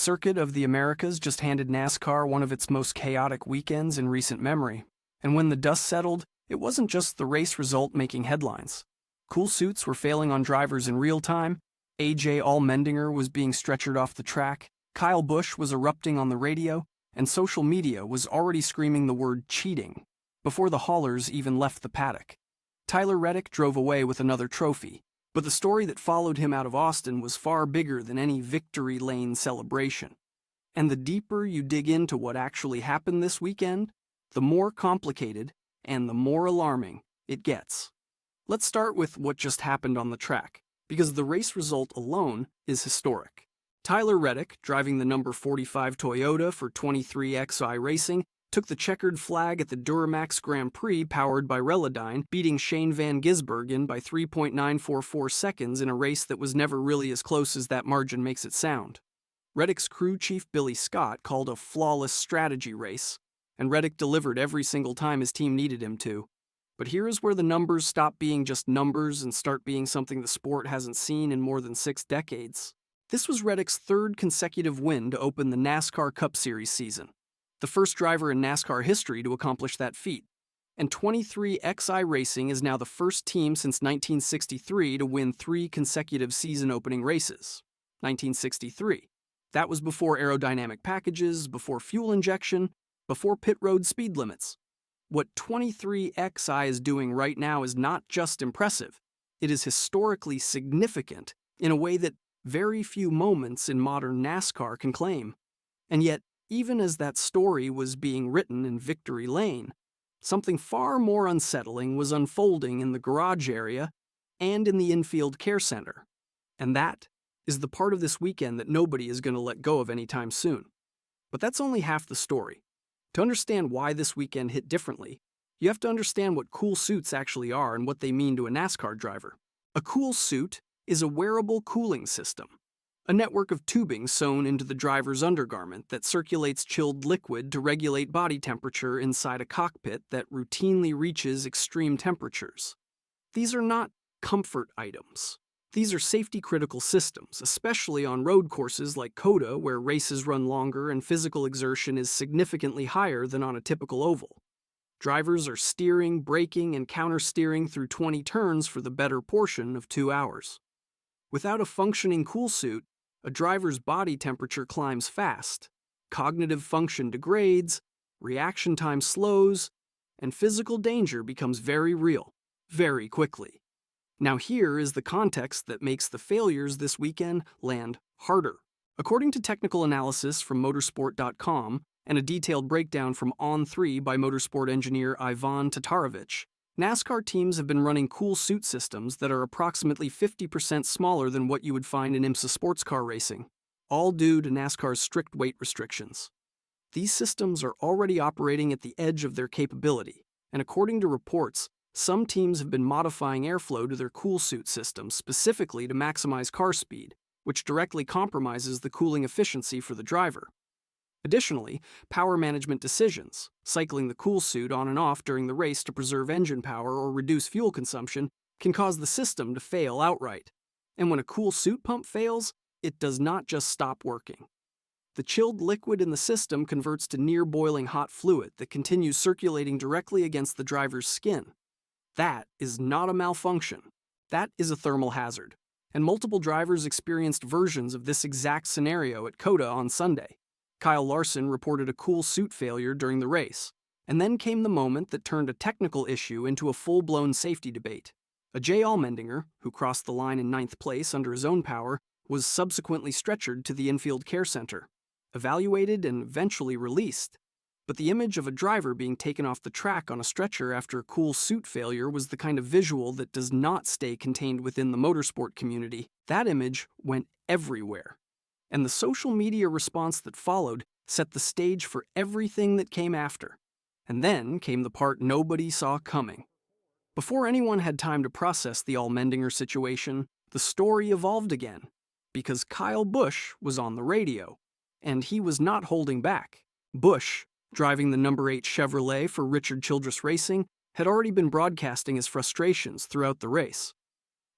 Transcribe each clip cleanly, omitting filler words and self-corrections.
Circuit of the Americas just handed NASCAR one of its most chaotic weekends in recent memory, and when the dust settled, it wasn't just the race result making headlines. Cool suits were failing on drivers in real time, Allmendinger was being stretchered off the track, Kyle Busch was erupting on the radio, and social media was already screaming the word cheating before the haulers even left the paddock. Reddick drove away with another trophy, but the story that followed him out of Austin was far bigger than any victory lane celebration. And the deeper you dig into what actually happened this weekend, the more complicated and the more alarming it gets. Let's start with what just happened on the track, because the race result alone is historic. Reddick, driving the number 45 Toyota for 23XI Racing, took the checkered flag at the Duramax Grand Prix powered by Reddick, beating Shane Van Gisbergen by 3.944 seconds in a race that was never really as close as that margin makes it sound. Reddick's crew chief Billy Scott called a flawless strategy race, and Reddick delivered every single time his team needed him to. But here is where the numbers stop being just numbers and start being something the sport hasn't seen in more than 6 decades. This was Reddick's third consecutive win to open the NASCAR Cup Series season, the first driver in NASCAR history to accomplish that feat. And 23XI Racing is now the first team since 1963 to win 3 consecutive season-opening races. 1963. That was before aerodynamic packages, before fuel injection, before pit road speed limits. What 23XI is doing right now is not just impressive, it is historically significant in a way that very few moments in modern NASCAR can claim. And yet, even as that story was being written in Victory Lane, something far more unsettling was unfolding in the garage area and in the infield care center. And that is the part of this weekend that nobody is going to let go of anytime soon. But that's only half the story. To understand why this weekend hit differently, you have to understand what cool suits actually are and what they mean to a NASCAR driver. A cool suit is a wearable cooling system, a network of tubing sewn into the driver's undergarment that circulates chilled liquid to regulate body temperature inside a cockpit that routinely reaches extreme temperatures. These are not comfort items. These are safety-critical systems, especially on road courses like COTA, where races run longer and physical exertion is significantly higher than on a typical oval. Drivers are steering, braking, and counter-steering through 20 turns for the better portion of 2 hours. Without a functioning cool suit, a driver's body temperature climbs fast, cognitive function degrades, reaction time slows, and physical danger becomes very real, very quickly. Now here is the context that makes the failures this weekend land harder. According to technical analysis from motorsport.com and a detailed breakdown from On3 by motorsport engineer Ivan Tatarovich, NASCAR teams have been running cool suit systems that are approximately 50% smaller than what you would find in IMSA sports car racing, all due to NASCAR's strict weight restrictions. These systems are already operating at the edge of their capability, and according to reports, some teams have been modifying airflow to their cool suit systems specifically to maximize car speed, which directly compromises the cooling efficiency for the driver. Additionally, power management decisions, cycling the cool suit on and off during the race to preserve engine power or reduce fuel consumption, can cause the system to fail outright. And when a cool suit pump fails, it does not just stop working. The chilled liquid in the system converts to near-boiling hot fluid that continues circulating directly against the driver's skin. That is not a malfunction. That is a thermal hazard. And multiple drivers experienced versions of this exact scenario at COTA on Sunday. Kyle Larson reported a cool suit failure during the race, and then came the moment that turned a technical issue into a full-blown safety debate. Allmendinger, who crossed the line in 9th place under his own power, was subsequently stretchered to the infield care center, evaluated and eventually released. But the image of a driver being taken off the track on a stretcher after a cool suit failure was the kind of visual that does not stay contained within the motorsport community. That image went everywhere. And the social media response that followed set the stage for everything that came after. And then came the part nobody saw coming. Before anyone had time to process the Allmendinger situation, the story evolved again, because Kyle Busch was on the radio, and he was not holding back. Busch, driving the number 8 Chevrolet for Richard Childress Racing, had already been broadcasting his frustrations throughout the race.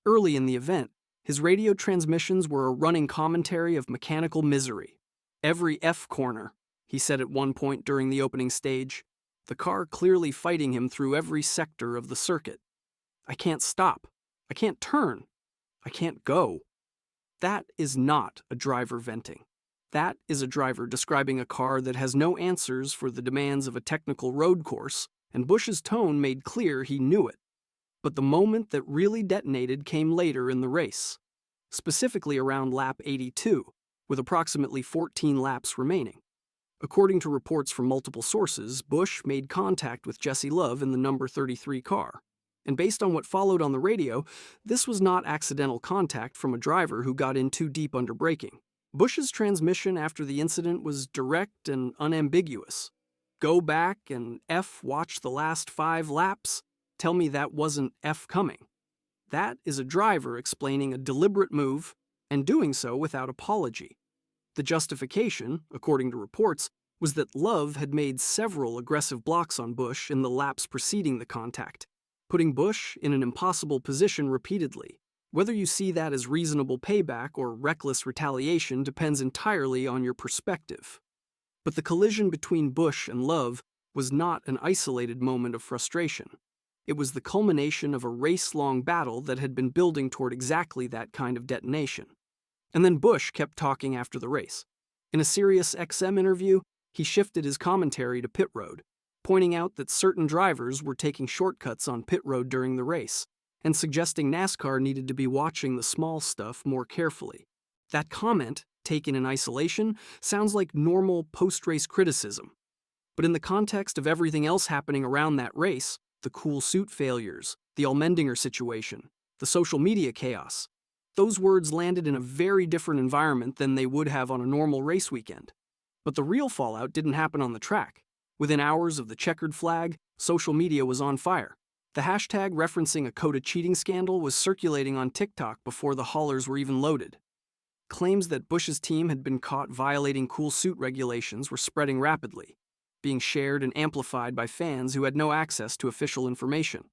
Early in the event, his radio transmissions were a running commentary of mechanical misery. Every F corner, he said at one point during the opening stage, the car clearly fighting him through every sector of the circuit. I can't stop. I can't turn. I can't go. That is not a driver venting. That is a driver describing a car that has no answers for the demands of a technical road course, and Busch's tone made clear he knew it. But the moment that really detonated came later in the race, specifically around lap 82, with approximately 14 laps remaining. According to reports from multiple sources, Busch made contact with Jesse Love in the number 33 car. And based on what followed on the radio, this was not accidental contact from a driver who got in too deep under braking. Busch's transmission after the incident was direct and unambiguous. Go back and watch the last 5 laps. Tell me that wasn't coming. That is a driver explaining a deliberate move and doing so without apology. The justification, according to reports, was that Love had made several aggressive blocks on Busch in the laps preceding the contact, putting Busch in an impossible position repeatedly. Whether you see that as reasonable payback or reckless retaliation depends entirely on your perspective. But the collision between Busch and Love was not an isolated moment of frustration. It was the culmination of a race-long battle that had been building toward exactly that kind of detonation. And then Busch kept talking after the race. In a Sirius XM interview, he shifted his commentary to pit road, pointing out that certain drivers were taking shortcuts on pit road during the race, and suggesting NASCAR needed to be watching the small stuff more carefully. That comment, taken in isolation, sounds like normal post-race criticism. But in the context of everything else happening around that race, the cool suit failures, the Allmendinger situation, the social media chaos, those words landed in a very different environment than they would have on a normal race weekend. But the real fallout didn't happen on the track. Within hours of the checkered flag, social media was on fire. The hashtag referencing a COTA cheating scandal was circulating on TikTok before the haulers were even loaded. Claims that Busch's team had been caught violating cool suit regulations were spreading rapidly, being shared and amplified by fans who had no access to official information.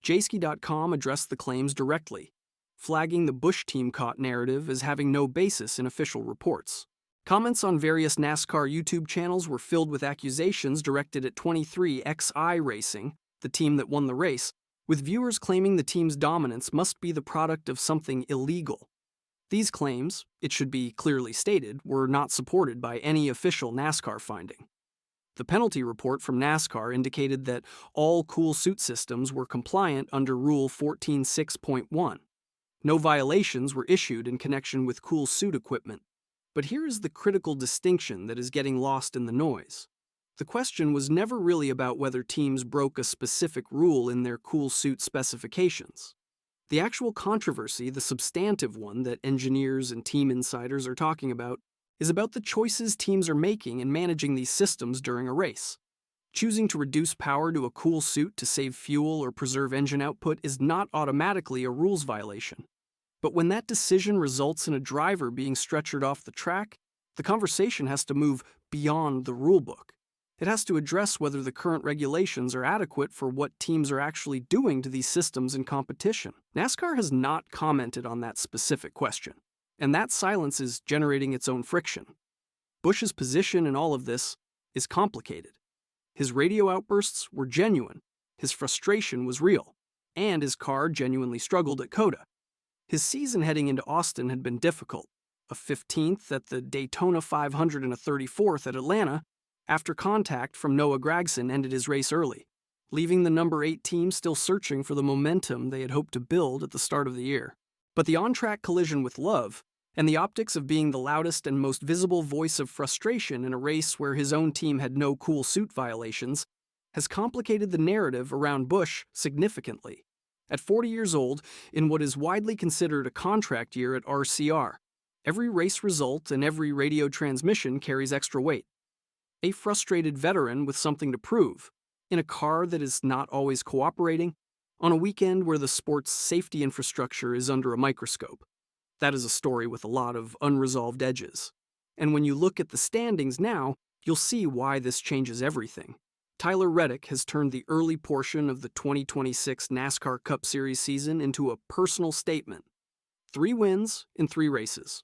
Jayski.com addressed the claims directly, flagging the Busch team caught narrative as having no basis in official reports. Comments on various NASCAR YouTube channels were filled with accusations directed at 23XI Racing, the team that won the race, with viewers claiming the team's dominance must be the product of something illegal. These claims, it should be clearly stated, were not supported by any official NASCAR finding. The penalty report from NASCAR indicated that all cool suit systems were compliant under Rule 14.6.1. No violations were issued in connection with cool suit equipment. But here is the critical distinction that is getting lost in the noise. The question was never really about whether teams broke a specific rule in their cool suit specifications. The actual controversy, the substantive one that engineers and team insiders are talking about, is about the choices teams are making in managing these systems during a race. Choosing to reduce power to a cool suit to save fuel or preserve engine output is not automatically a rules violation. But when that decision results in a driver being stretchered off the track, the conversation has to move beyond the rulebook. It has to address whether the current regulations are adequate for what teams are actually doing to these systems in competition. NASCAR has not commented on that specific question, and that silence is generating its own friction. Busch's position in all of this is complicated. His radio outbursts were genuine, his frustration was real, and his car genuinely struggled at COTA. His season heading into Austin had been difficult, a 15th at the Daytona 500 and a 34th at Atlanta, after contact from Noah Gragson ended his race early, leaving the number 8 team still searching for the momentum they had hoped to build at the start of the year. But the on-track collision with Love, and the optics of being the loudest and most visible voice of frustration in a race where his own team had no cool suit violations, has complicated the narrative around Busch significantly. At 40 years old, in what is widely considered a contract year at RCR, every race result and every radio transmission carries extra weight. A frustrated veteran with something to prove, in a car that is not always cooperating, on a weekend where the sport's safety infrastructure is under a microscope. That is a story with a lot of unresolved edges. And when you look at the standings now, you'll see why this changes everything. Tyler Reddick has turned the early portion of the 2026 NASCAR Cup Series season into a personal statement. 3 wins in 3 races.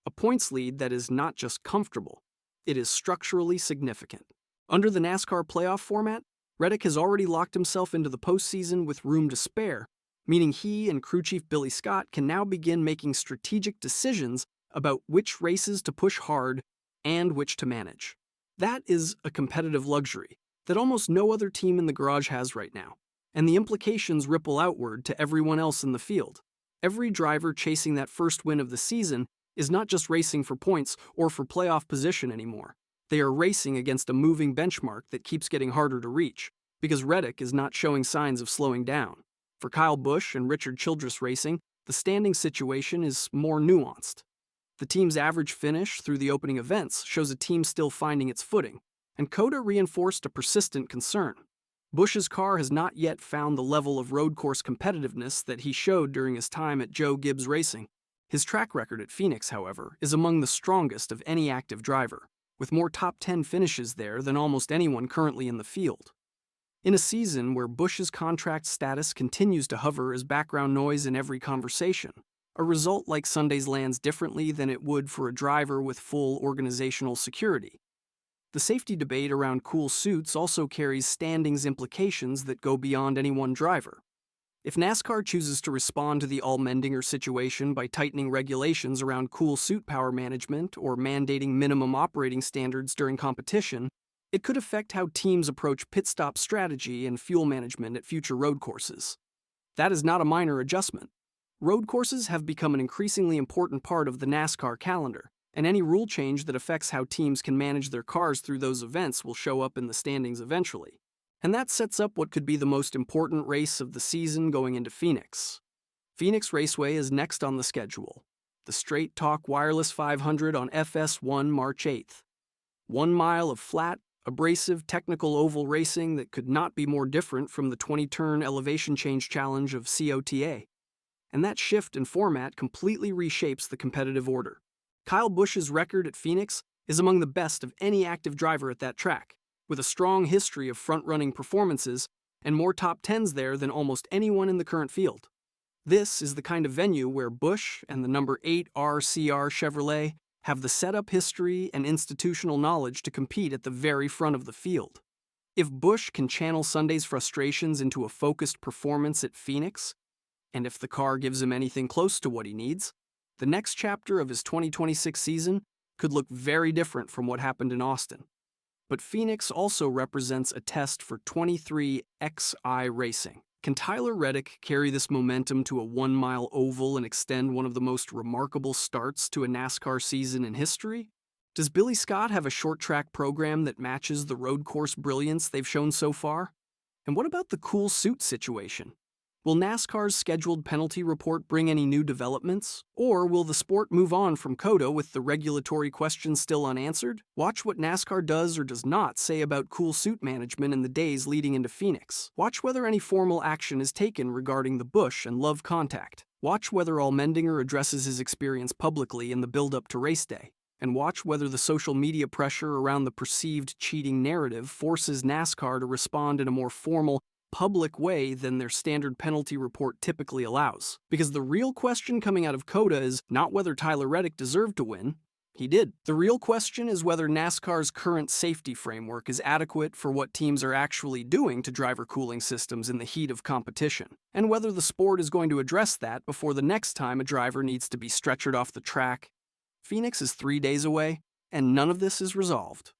A points lead that is not just comfortable, it is structurally significant. Under the NASCAR playoff format, Reddick has already locked himself into the postseason with room to spare, meaning he and crew chief Billy Scott can now begin making strategic decisions about which races to push hard and which to manage. That is a competitive luxury that almost no other team in the garage has right now, and the implications ripple outward to everyone else in the field. Every driver chasing that first win of the season is not just racing for points or for playoff position anymore. They are racing against a moving benchmark that keeps getting harder to reach, because Reddick is not showing signs of slowing down. For Kyle Busch and Richard Childress Racing, the standing situation is more nuanced. The team's average finish through the opening events shows a team still finding its footing, and COTA reinforced a persistent concern. Busch's car has not yet found the level of road course competitiveness that he showed during his time at Joe Gibbs Racing. His track record at Phoenix, however, is among the strongest of any active driver, with more top 10 finishes there than almost anyone currently in the field. In a season where Busch's contract status continues to hover as background noise in every conversation, a result like Sunday's lands differently than it would for a driver with full organizational security. The safety debate around cool suits also carries standings implications that go beyond any one driver. If NASCAR chooses to respond to the Allmendinger situation by tightening regulations around cool suit power management or mandating minimum operating standards during competition, it could affect how teams approach pit stop strategy and fuel management at future road courses. That is not a minor adjustment. Road courses have become an increasingly important part of the NASCAR calendar, and any rule change that affects how teams can manage their cars through those events will show up in the standings eventually. And that sets up what could be the most important race of the season going into Phoenix. Phoenix Raceway is next on the schedule, the Straight Talk Wireless 500 on FS1 March 8th. 1 mile of flat, abrasive, technical oval racing that could not be more different from the 20-turn elevation change challenge of COTA. And that shift in format completely reshapes the competitive order. Kyle Busch's record at Phoenix is among the best of any active driver at that track, with a strong history of front-running performances and more top 10s there than almost anyone in the current field. This is the kind of venue where Busch and the number 8 RCR Chevrolet have the setup history and institutional knowledge to compete at the very front of the field. If Busch can channel Sunday's frustrations into a focused performance at Phoenix, and if the car gives him anything close to what he needs, the next chapter of his 2026 season could look very different from what happened in Austin. But Phoenix also represents a test for 23XI racing. Can Tyler Reddick carry this momentum to a 1-mile oval and extend one of the most remarkable starts to a NASCAR season in history? Does Billy Scott have a short-track program that matches the road course brilliance they've shown so far? And what about the cool suit situation? Will NASCAR's scheduled penalty report bring any new developments? Or will the sport move on from COTA with the regulatory questions still unanswered? Watch what NASCAR does or does not say about cool suit management in the days leading into Phoenix. Watch whether any formal action is taken regarding the Busch and Love contact. Watch whether Allmendinger addresses his experience publicly in the build-up to race day. And watch whether the social media pressure around the perceived cheating narrative forces NASCAR to respond in a more formal, public way than their standard penalty report typically allows. Because the real question coming out of COTA is not whether Tyler Reddick deserved to win. He did. The real question is whether NASCAR's current safety framework is adequate for what teams are actually doing to driver cooling systems in the heat of competition, and whether the sport is going to address that before the next time a driver needs to be stretchered off the track. Phoenix is 3 days away, and none of this is resolved.